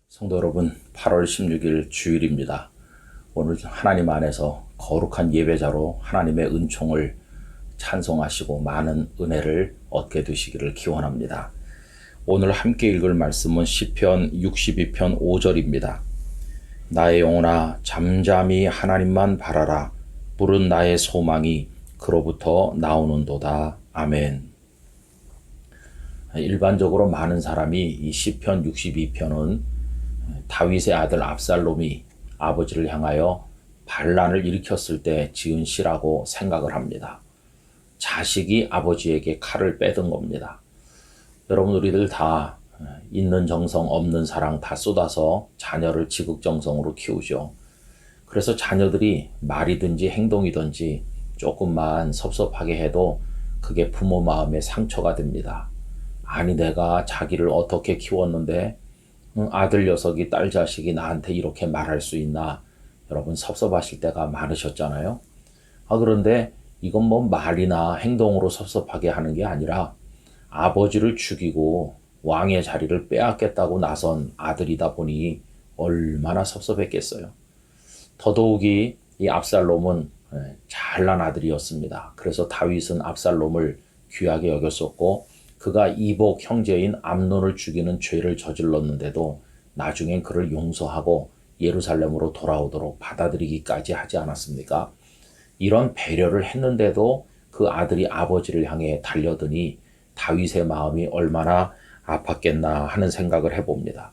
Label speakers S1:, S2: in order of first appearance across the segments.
S1: 성도 여러분, 8월 16일 주일입니다. 오늘 하나님 안에서 거룩한 예배자로 하나님의 은총을 찬송하시고 많은 은혜를 얻게 되시기를 기원합니다. 오늘 함께 읽을 말씀은 시편 62편 5절입니다. 나의 영혼아 잠잠히 하나님만 바라라. 부른 나의 소망이 그로부터 나오는도다. 아멘. 일반적으로 많은 사람이 이 시편 62편은 다윗의 아들 압살롬이 아버지를 향하여 반란을 일으켰을 때 지은 시라고 생각을 합니다. 자식이 아버지에게 칼을 빼든 겁니다. 여러분, 우리들 다 있는 정성 없는 사랑 다 쏟아서 자녀를 지극정성으로 키우죠. 그래서 자녀들이 말이든지 행동이든지 조금만 섭섭하게 해도 그게 부모 마음에 상처가 됩니다. 아니, 내가 자기를 어떻게 키웠는데 아들 녀석이 딸 자식이 나한테 이렇게 말할 수 있나. 여러분, 섭섭하실 때가 많으셨잖아요. 그런데 이건 뭐 말이나 행동으로 섭섭하게 하는 게 아니라 아버지를 죽이고 왕의 자리를 빼앗겠다고 나선 아들이다 보니 얼마나 섭섭했겠어요. 더더욱이 이 압살롬은 잘난 아들이었습니다. 그래서 다윗은 압살롬을 귀하게 여겼었고, 그가 이복 형제인 암논을 죽이는 죄를 저질렀는데도 나중엔 그를 용서하고 예루살렘으로 돌아오도록 받아들이기까지 하지 않았습니까? 이런 배려를 했는데도 그 아들이 아버지를 향해 달려드니 다윗의 마음이 얼마나 아팠겠나 하는 생각을 해봅니다.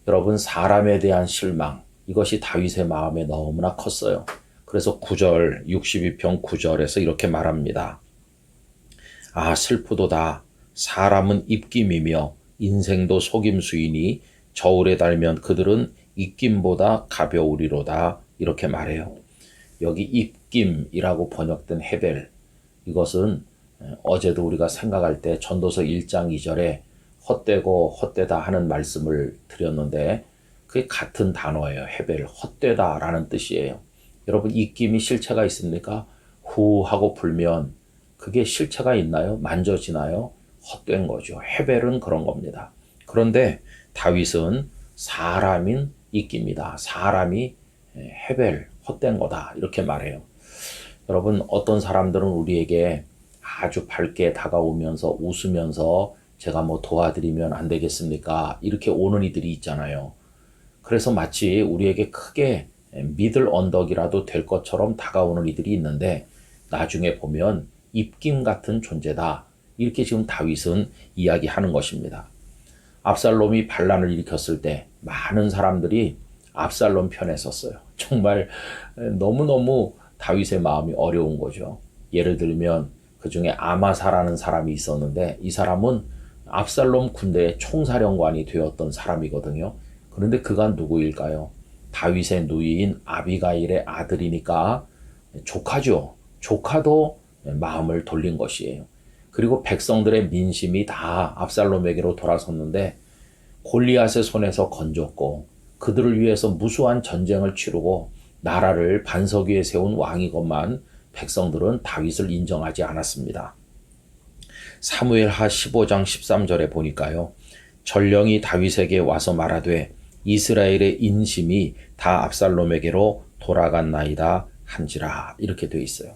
S1: 여러분, 사람에 대한 실망, 이것이 다윗의 마음에 너무나 컸어요. 그래서 9절, 62편 9절에서 이렇게 말합니다. 아, 슬프도다. 사람은 입김이며 인생도 속임수이니 저울에 달면 그들은 입김보다 가벼우리로다. 이렇게 말해요. 여기 입김이라고 번역된 헤벨, 이것은 어제도 우리가 생각할 때 전도서 1장 2절에 헛되고 헛되다 하는 말씀을 드렸는데 그게 같은 단어예요. 헤벨, 헛되다라는 뜻이에요. 여러분, 입김이 실체가 있습니까? 후 하고 불면 그게 실체가 있나요? 만져지나요? 헛된 거죠. 헤벨은 그런 겁니다. 그런데 다윗은 사람인 입김이다. 사람이 헤벨, 헛된 거다. 이렇게 말해요. 여러분, 어떤 사람들은 우리에게 아주 밝게 다가오면서 웃으면서 제가 뭐 도와드리면 안 되겠습니까? 이렇게 오는 이들이 있잖아요. 그래서 마치 우리에게 크게 믿을 언덕이라도 될 것처럼 다가오는 이들이 있는데 나중에 보면 입김 같은 존재다. 이렇게 지금 다윗은 이야기하는 것입니다. 압살롬이 반란을 일으켰을 때 많은 사람들이 압살롬 편에 섰어요. 정말 너무너무 다윗의 마음이 어려운 거죠. 예를 들면 그 중에 아마사라는 사람이 있었는데 이 사람은 압살롬 군대의 총사령관이 되었던 사람이거든요. 그런데 그가 누구일까요? 다윗의 누이인 아비가일의 아들이니까 조카죠. 조카도 마음을 돌린 것이에요. 그리고 백성들의 민심이 다 압살롬에게로 돌아섰는데 골리앗의 손에서 건졌고 그들을 위해서 무수한 전쟁을 치르고 나라를 반석 위에 세운 왕이건만 백성들은 다윗을 인정하지 않았습니다. 사무엘하 15장 13절에 보니까요. 전령이 다윗에게 와서 말하되 이스라엘의 인심이 다 압살롬에게로 돌아갔나이다 한지라. 이렇게 돼 있어요.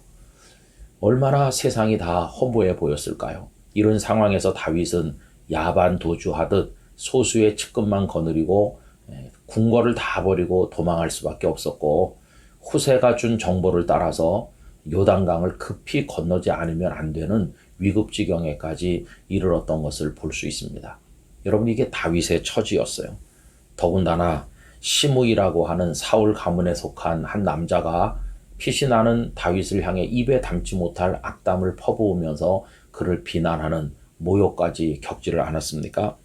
S1: 얼마나 세상이 다 허무해 보였을까요? 이런 상황에서 다윗은 야반 도주하듯 소수의 측근만 거느리고 궁궐을 다 버리고 도망할 수밖에 없었고 후세가 준 정보를 따라서 요단강을 급히 건너지 않으면 안 되는 위급지경에까지 이르렀던 것을 볼 수 있습니다. 여러분, 이게 다윗의 처지였어요. 더군다나 시므이라고 하는 사울 가문에 속한 한 남자가 피신하는 다윗을 향해 입에 담지 못할 악담을 퍼부으면서 그를 비난하는 모욕까지 겪지를 않았습니까?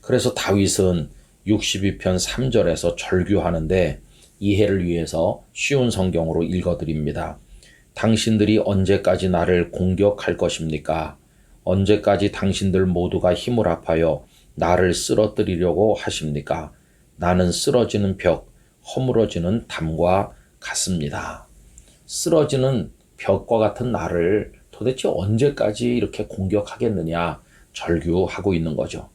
S1: 그래서 다윗은 62편 3절에서 절규하는데 이해를 위해서 쉬운 성경으로 읽어드립니다. 당신들이 언제까지 나를 공격할 것입니까? 언제까지 당신들 모두가 힘을 합하여 나를 쓰러뜨리려고 하십니까? 나는 쓰러지는 벽, 허물어지는 담과 같습니다. 쓰러지는 벽과 같은 나를 도대체 언제까지 이렇게 공격하겠느냐 절규하고 있는 거죠.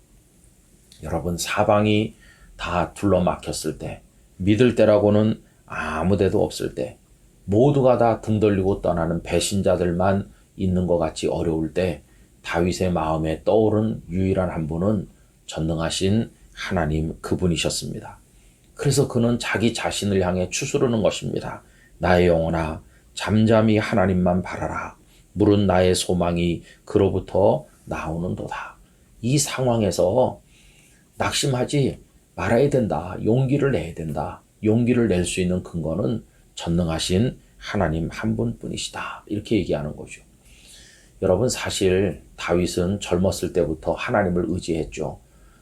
S1: 여러분, 사방이 다 둘러막혔을 때, 믿을 때라고는 아무 데도 없을 때, 모두가 다 등 돌리고 떠나는 배신자들만 있는 것 같이 어려울 때 다윗의 마음에 떠오른 유일한 한 분은 전능하신 하나님 그분이셨습니다. 그래서 그는 자기 자신을 향해 추스르는 것입니다. 나의 영혼아, 잠잠히 하나님만 바라라. 물은 나의 소망이 그로부터 나오는도다. 이 상황에서 낙심하지 말아야 된다. 용기를 내야 된다. 용기를 낼 수 있는 근거는 전능하신 하나님 한 분뿐이시다. 이렇게 얘기하는 거죠. 여러분, 사실 다윗은 젊었을 때부터 하나님을 의지했죠.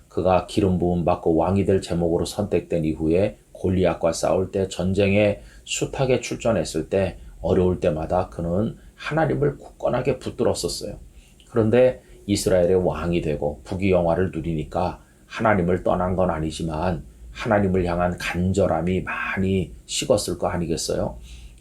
S1: 그가 기름 부음 받고 왕이 될 제목으로 선택된 이후에 골리앗과 싸울 때, 전쟁에 숱하게 출전했을 때, 어려울 때마다 그는 하나님을 굳건하게 붙들었었어요. 그런데 이스라엘의 왕이 되고 부귀영화를 누리니까 하나님을 떠난 건 아니지만 하나님을 향한 간절함이 많이 식었을 거 아니겠어요?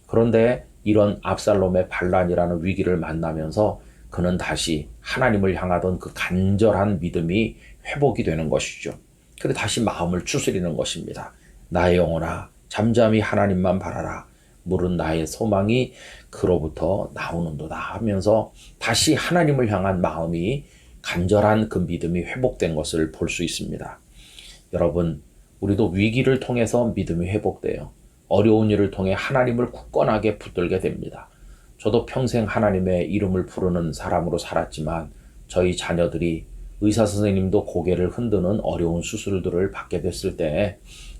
S1: 그런데 이런 압살롬의 반란이라는 위기를 만나면서 그는 다시 하나님을 향하던 그 간절한 믿음이 회복이 되는 것이죠. 그래 다시 마음을 추스리는 것입니다. 나의 영혼아, 잠잠히 하나님만 바라라. 물은 나의 소망이 그로부터 나오는도다 하면서 다시 하나님을 향한 마음이, 간절한 그 믿음이 회복된 것을 볼 수 있습니다. 여러분, 우리도 위기를 통해서 믿음이 회복돼요. 어려운 일을 통해 하나님을 굳건하게 붙들게 됩니다. 저도 평생 하나님의 이름을 부르는 사람으로 살았지만 저희 자녀들이 의사 선생님도 고개를 흔드는 어려운 수술들을 받게 됐을 때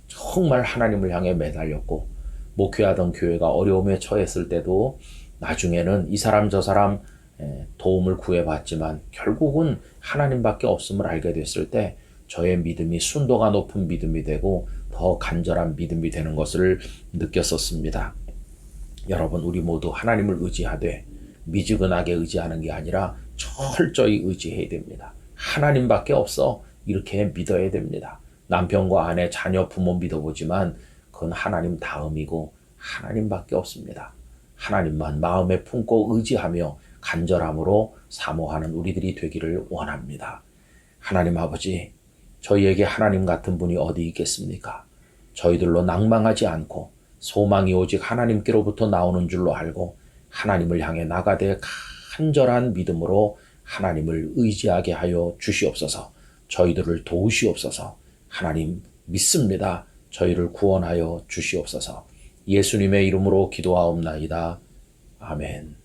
S1: 정말 하나님을 향해 매달렸고, 목회하던 교회가 어려움에 처했을 때도 나중에는 이 사람 저 사람 도움을 구해봤지만 결국은 하나님밖에 없음을 알게 됐을 때 저의 믿음이 순도가 높은 믿음이 되고 더 간절한 믿음이 되는 것을 느꼈었습니다. 여러분, 우리 모두 하나님을 의지하되 미지근하게 의지하는 게 아니라 철저히 의지해야 됩니다. 하나님밖에 없어. 이렇게 믿어야 됩니다. 남편과 아내, 자녀, 부모 믿어보지만 그건 하나님 다음이고 하나님밖에 없습니다. 하나님만 마음에 품고 의지하며 간절함으로 사모하는 우리들이 되기를 원합니다. 하나님 아버지, 저희에게 하나님 같은 분이 어디 있겠습니까? 저희들로 낭망하지 않고 소망이 오직 하나님께로부터 나오는 줄로 알고 하나님을 향해 나가되 간절한 믿음으로 하나님을 의지하게 하여 주시옵소서. 저희들을 도우시옵소서. 하나님 믿습니다. 저희를 구원하여 주시옵소서. 예수님의 이름으로 기도하옵나이다. 아멘.